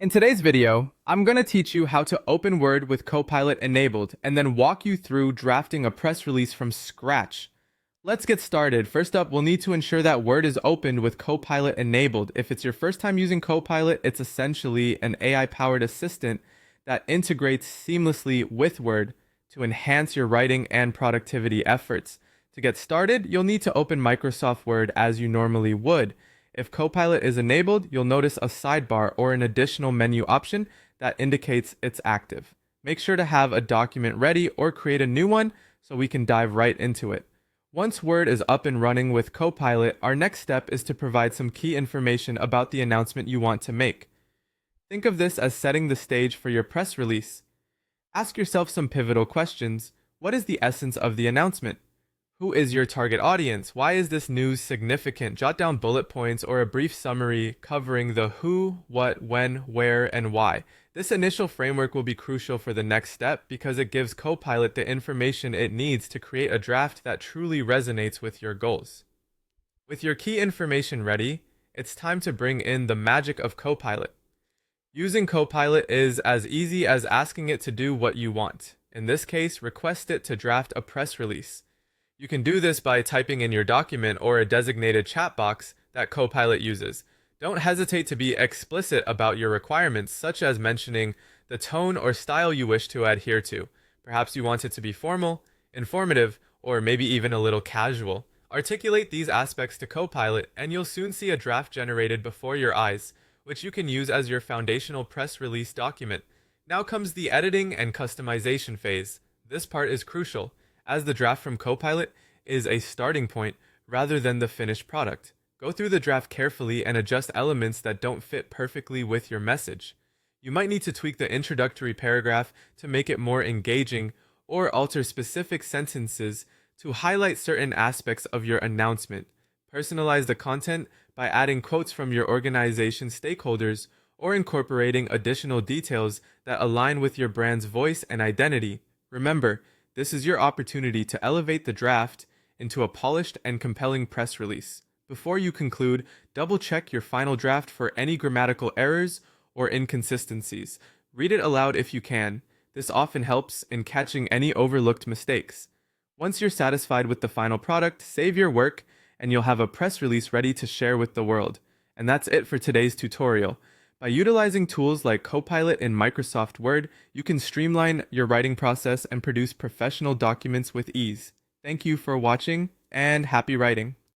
In today's video, I'm going to teach you how to open Word with Copilot enabled and then walk you through drafting a press release from scratch. Let's get started. First up, we'll need to ensure that Word is opened with Copilot enabled. If it's your first time using Copilot, it's essentially an AI-powered assistant that integrates seamlessly with Word to enhance your writing and productivity efforts. To get started, you'll need to open Microsoft Word as you normally would. If Copilot is enabled, you'll notice a sidebar or an additional menu option that indicates it's active. Make sure to have a document ready or create a new one so we can dive right into it. Once Word is up and running with Copilot, our next step is to provide some key information about the announcement you want to make. Think of this as setting the stage for your press release. Ask yourself some pivotal questions. What is the essence of the announcement? Who is your target audience? Why is this news significant? Jot down bullet points or a brief summary covering the who, what, when, where, and why. This initial framework will be crucial for the next step because it gives Copilot the information it needs to create a draft that truly resonates with your goals. With your key information ready, it's time to bring in the magic of Copilot. Using Copilot is as easy as asking it to do what you want. In this case, request it to draft a press release. You can do this by typing in your document or a designated chat box that Copilot uses. Don't hesitate to be explicit about your requirements, such as mentioning the tone or style you wish to adhere to. Perhaps you want it to be formal, informative, or maybe even a little casual. Articulate these aspects to Copilot, and you'll soon see a draft generated before your eyes, which you can use as your foundational press release document. Now comes the editing and customization phase. This part is crucial, as the draft from Copilot is a starting point rather than the finished product. Go through the draft carefully and adjust elements that don't fit perfectly with your message. You might need to tweak the introductory paragraph to make it more engaging or alter specific sentences to highlight certain aspects of your announcement. Personalize the content by adding quotes from your organization's stakeholders or incorporating additional details that align with your brand's voice and identity. Remember, this is your opportunity to elevate the draft into a polished and compelling press release. Before you conclude, double-check your final draft for any grammatical errors or inconsistencies. Read it aloud if you can. This often helps in catching any overlooked mistakes. Once you're satisfied with the final product, save your work and you'll have a press release ready to share with the world. And that's it for today's tutorial. By utilizing tools like Copilot in Microsoft Word, you can streamline your writing process and produce professional documents with ease. Thank you for watching, and happy writing!